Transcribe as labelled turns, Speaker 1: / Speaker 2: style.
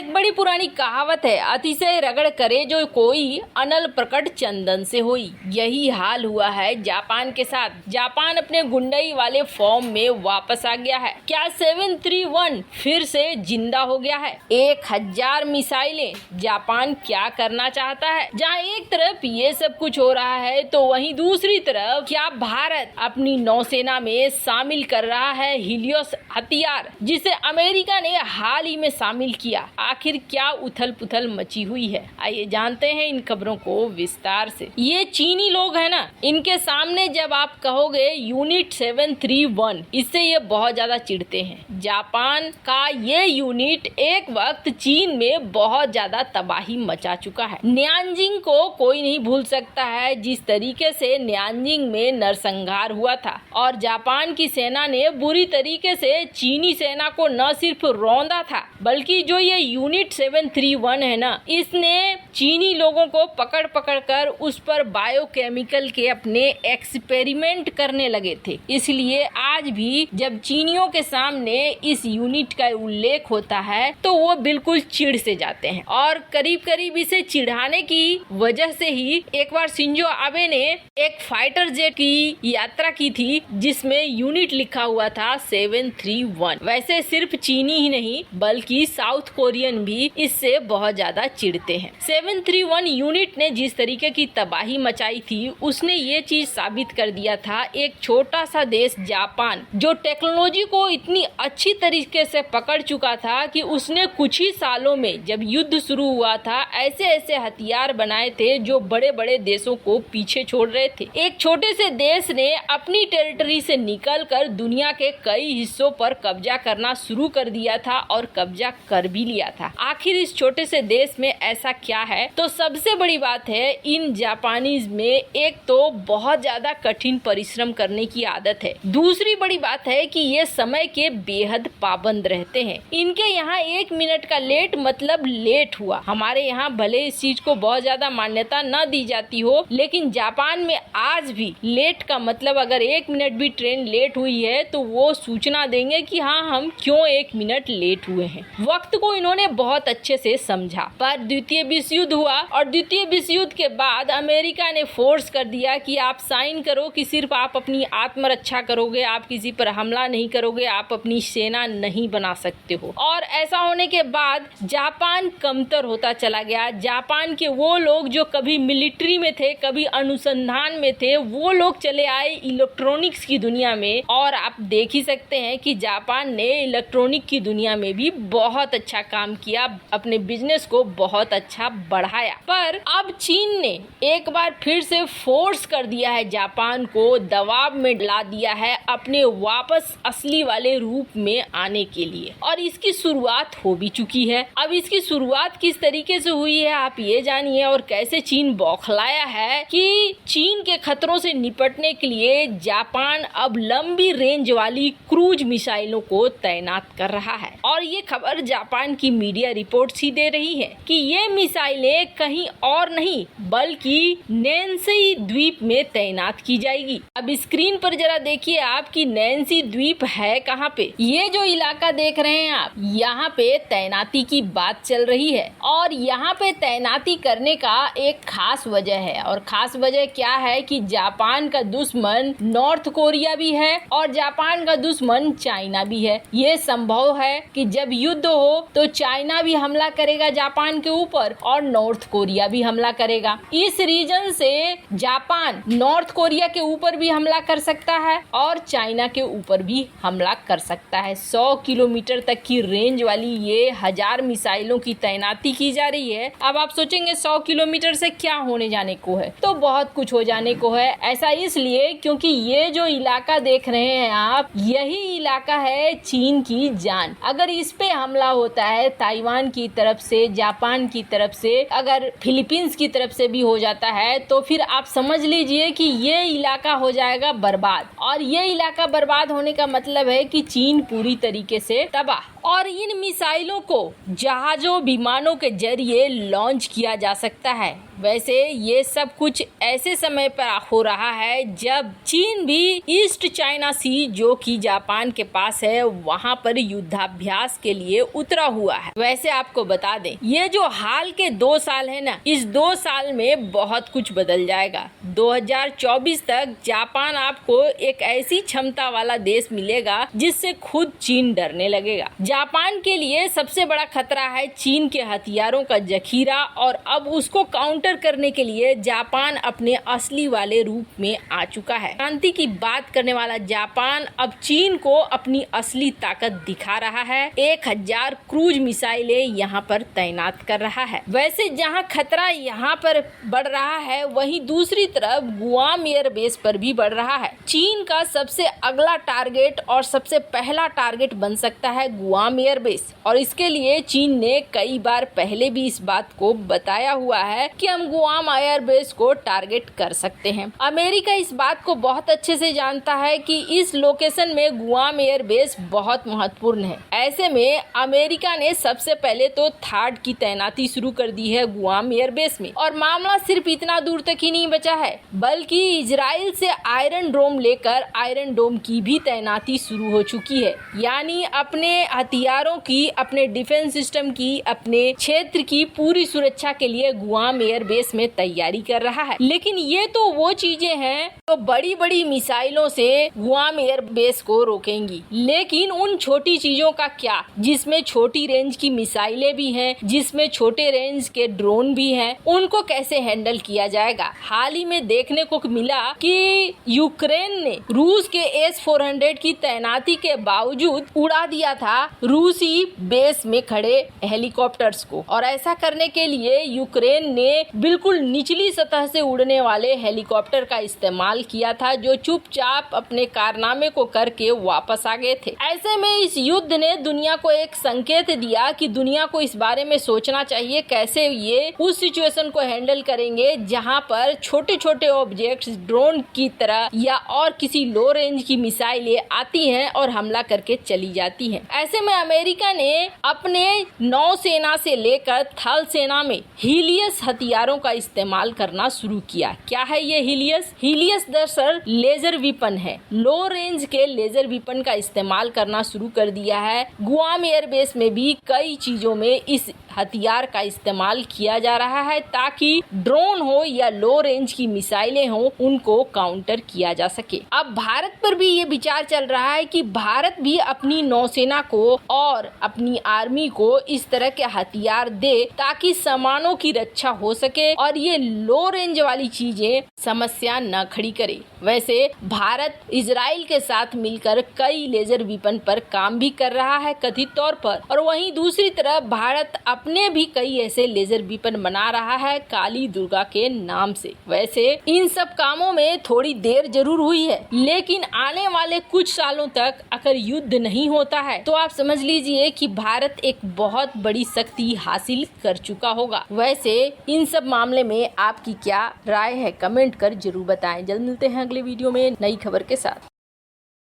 Speaker 1: एक बड़ी पुरानी कहावत है, अतिशय रगड़ करे जो कोई, अनल प्रकट चंदन से होई। यही हाल हुआ है जापान के साथ। जापान अपने गुंडई वाले फॉर्म में वापस आ गया है। क्या 731 फिर से जिंदा हो गया है? 1000 मिसाइलें। जापान क्या करना चाहता है? जहाँ एक तरफ ये सब कुछ हो रहा है तो वहीं दूसरी तरफ क्या भारत अपनी नौसेना में शामिल कर रहा है हीलियोस हथियार, जिसे अमेरिका ने हाल ही में शामिल किया। आखिर क्या उथल पुथल मची हुई है, आइए जानते हैं इन खबरों को विस्तार से। ये चीनी लोग हैं ना, इनके सामने जब आप कहोगे यूनिट 731, इससे ये बहुत ज्यादा चिढ़ते हैं। जापान का ये यूनिट एक वक्त चीन में बहुत ज्यादा तबाही मचा चुका है। न्यानजिंग को कोई नहीं भूल सकता है, जिस तरीके से न्यानजिंग में नरसंहार हुआ था और जापान की सेना ने बुरी तरीके से चीनी सेना को न सिर्फ रौंदा था, बल्कि जो ये यूनिट 731 है ना, इसने चीनी लोगों को पकड़ पकड़ कर उस पर बायोकेमिकल के अपने एक्सपेरिमेंट करने लगे थे। इसलिए आज भी जब चीनियों के सामने इस यूनिट का उल्लेख होता है तो वो बिल्कुल चिढ़ से जाते हैं और करीब करीब इसे चिढ़ाने की वजह से ही एक बार शिंजो आबे ने एक फाइटर जेट की यात्रा की थी जिसमें यूनिट लिखा हुआ था 731। वैसे सिर्फ चीनी ही नहीं बल्कि साउथ कोरियन भी इससे बहुत ज्यादा चिढ़ते हैं। 731 यूनिट ने जिस तरीके की तबाही मचाई थी, उसने ये चीज साबित कर दिया था, एक छोटा सा देश जापान जो टेक्नोलॉजी को इतनी अच्छी तरीके से पकड़ चुका था कि उसने कुछ ही सालों में जब युद्ध शुरू हुआ था ऐसे ऐसे हथियार बनाए थे जो बड़े बड़े देशों को पीछे छोड़ रहे थे। एक छोटे से देश ने अपनी टेरिटरी से निकलकर दुनिया के कई हिस्सों पर कब्जा करना शुरू कर दिया था और कब्जा कर भी लिया था। आखिर इस छोटे से देश में ऐसा क्या है? तो सबसे बड़ी बात है, इन जापानीज में एक तो बहुत ज्यादा कठिन परिश्रम करने की आदत है। दूसरी बड़ी बात है कि ये समय के बेहद पाबंद रहते हैं। इनके यहाँ 1 मिनट का लेट मतलब लेट हुआ। हमारे यहाँ भले इस चीज को बहुत ज्यादा मान्यता न दी जाती हो, लेकिन जापान में आज भी लेट का मतलब अगर 1 मिनट भी ट्रेन लेट हुई है तो वो सूचना देंगे कि हाँ, हम क्यों 1 मिनट लेट हुए हैं। वक्त को इन्होंने बहुत अच्छे से समझा। पर द्वितीय विश्व युद्ध हुआ और द्वितीय विश्व युद्ध के बाद अमेरिका ने फोर्स कर दिया कि आप साइन करो कि सिर्फ आप अपनी आत्मरक्षा करोगे, आप किसी पर हमला नहीं करोगे, आप अपनी सेना नहीं बना सकते हो। और ऐसा होने के बाद जापान कमतर होता चला गया। जापान के वो लोग जो कभी मिलिट्री में थे, कभी अनुसंधान में थे, वो लोग चले आए इलेक्ट्रॉनिक्स की दुनिया में। और आप देख ही सकते हैं कि जापान ने इलेक्ट्रॉनिक की दुनिया में भी बहुत अच्छा काम किया, अपने बिजनेस को बहुत अच्छा बढ़ाया। पर अब चीन ने एक बार फिर से फोर्स कर दिया है, जापान को दबाव में ला दिया है अपने वापस असली वाले रूप में आने के लिए। और इसकी शुरुआत हो भी चुकी है। अब इसकी शुरुआत किस तरीके से हुई है आप ये जानिए, और कैसे चीन बौखलाया है कि चीन के खतरों से निपटने के लिए जापान अब लंबी रेंज वाली क्रूज मिसाइलों को तैनात कर रहा है। और ये खबर जापान की मीडिया रिपोर्ट्स ही दे रही है कि ये मिसाइलें कहीं और नहीं बल्कि नैन्सी द्वीप में तैनात की जाएगी। अब स्क्रीन पर जरा देखिए आप कि नैन्सी द्वीप है कहाँ पे। ये जो इलाका देख रहे हैं आप, यहाँ पे तैनाती की बात चल रही है। और यहाँ पे तैनाती करने का एक खास वजह है। और खास वजह क्या है कि जापान का दुश्मन नॉर्थ कोरिया भी है और जापान का दुश्मन चाइना भी है। ये संभव है कि जब युद्ध हो तो चाइना भी हमला करेगा जापान के ऊपर और नॉर्थ कोरिया भी हमला करेगा। इस रीजन से जापान नॉर्थ कोरिया के ऊपर भी हमला कर सकता है और चाइना के ऊपर भी हमला कर सकता है। 100 किलोमीटर तक की रेंज वाली ये 1000 मिसाइलों की तैनाती की जा रही है। अब आप सोचेंगे 100 किलोमीटर से क्या होने जाने को है, तो बहुत कुछ हो जाने को है। ऐसा इसलिए क्योंकि ये जो इलाका देख रहे हैं आप, यही इलाका है चीन की जान। अगर इस पे हमला होता है ताइवान की तरफ से, जापान की तरफ से, अगर फिलीपींस की तरफ से भी हो जाता है तो फिर आप समझ लीजिए कि ये इलाका हो जाएगा बर्बाद। और ये इलाका बर्बाद होने का मतलब है कि चीन पूरी तरीके से तबाह। और इन मिसाइलों को जहाजों विमानों के जरिए लॉन्च किया जा सकता है। वैसे ये सब कुछ ऐसे समय पर हो रहा है जब चीन भी ईस्ट चाइना सी, जो कि जापान के पास है, वहां पर युद्धाभ्यास के लिए उतरा हुआ है। वैसे आपको बता दें, ये जो हाल के 2 साल है ना, इस 2 साल में बहुत कुछ बदल जाएगा। 2024 तक जापान आपको एक ऐसी क्षमता वाला देश मिलेगा जिससे खुद चीन डरने लगेगा। जापान के लिए सबसे बड़ा खतरा है चीन के हथियारों का जखीरा, और अब उसको काउंटर करने के लिए जापान अपने असली वाले रूप में आ चुका है। क्रांति की बात करने वाला जापान अब चीन को अपनी असली ताकत दिखा रहा है। 1000 क्रूज मिसाइलें यहाँ पर तैनात कर रहा है। वैसे जहाँ खतरा यहाँ पर बढ़ रहा है, वहीं दूसरी तरफ गुआम एयरबेस पर भी बढ़ रहा है। चीन का सबसे अगला टारगेट और सबसे पहला टारगेट बन सकता है गुआम एयरबेस, और इसके लिए चीन ने कई बार पहले भी इस बात को बताया हुआ है कि हम गुआम एयरबेस को टारगेट कर सकते हैं। अमेरिका इस बात को बहुत अच्छे से जानता है कि इस लोकेशन में गुआम एयरबेस बहुत महत्वपूर्ण है। ऐसे में अमेरिका ने सबसे पहले तो थार्ड की तैनाती शुरू कर दी है गुआम एयरबेस में। और मामला सिर्फ इतना दूर तक ही नहीं बचा है, बल्कि इजराइल से आयरन डोम लेकर आयरन डोम की भी तैनाती शुरू हो चुकी है। यानी अपने हथियारों की, अपने डिफेंस सिस्टम की, अपने क्षेत्र की पूरी सुरक्षा के लिए गुआम एयरबेस में तैयारी कर रहा है। लेकिन ये तो वो चीजें हैं तो बड़ी बड़ी मिसाइलों से गुआम एयरबेस को रोकेंगी, लेकिन उन छोटी चीजों का क्या, जिसमें छोटी रेंज की मिसाइलें भी हैं, जिसमें छोटे रेंज के ड्रोन भी हैं, उनको कैसे हैंडल किया जाएगा। हाल ही में देखने को मिला कि यूक्रेन ने रूस के S-400 की तैनाती के बावजूद उड़ा दिया था रूसी बेस में खड़े हेलीकॉप्टर्स को, और ऐसा करने के लिए यूक्रेन ने बिल्कुल निचली सतह से उड़ने वाले हेलीकॉप्टर का इस्तेमाल किया था, जो चुपचाप अपने कारनामे को करके वापस आ गए थे। ऐसे में इस युद्ध ने दुनिया को एक संकेत दिया कि दुनिया को इस बारे में सोचना चाहिए कैसे ये उस सिचुएशन को हैंडल करेंगे जहां पर छोटे छोटे ऑब्जेक्ट्स ड्रोन की तरह या और किसी लो रेंज की मिसाइलें आती हैं और हमला करके चली जाती हैं। ऐसे में अमेरिका ने अपने नौसेना से लेकर थल सेना में हीलियस हथियारों का इस्तेमाल करना शुरू किया। क्या है ये हीलियस? हीलियस दरअसल लेजर विपन है। लो रेंज के लेजर विपन का इस्तेमाल करना शुरू कर दिया है। गुआम एयरबेस में भी कई चीजों में इस हथियार का इस्तेमाल किया जा रहा है ताकि ड्रोन हो या लो रेंज की मिसाइलें हो, उनको काउंटर किया जा सके। अब भारत पर भी ये विचार चल रहा है कि भारत भी अपनी नौसेना को और अपनी आर्मी को इस तरह के हथियार दे ताकि सामानों की रक्षा हो सके और ये लो रेंज वाली चीजें समस्या न खड़ी करे। वैसे भारत इजराइल के साथ मिलकर कई लेजर विपन पर काम भी कर रहा है कथित तौर पर, और वहीं दूसरी तरफ भारत अपने भी कई ऐसे लेजर विपन बना रहा है काली दुर्गा के नाम से। वैसे इन सब कामों में थोड़ी देर जरूर हुई है, लेकिन आने वाले कुछ सालों तक अगर युद्ध नहीं होता है तो आप समझ लीजिए कि भारत एक बहुत बड़ी शक्ति हासिल कर चुका होगा। वैसे इन सब मामले में आपकी क्या राय है, कमेंट कर जरूर बताएं। जल्द मिलते हैं अगले वीडियो में नई खबर के साथ।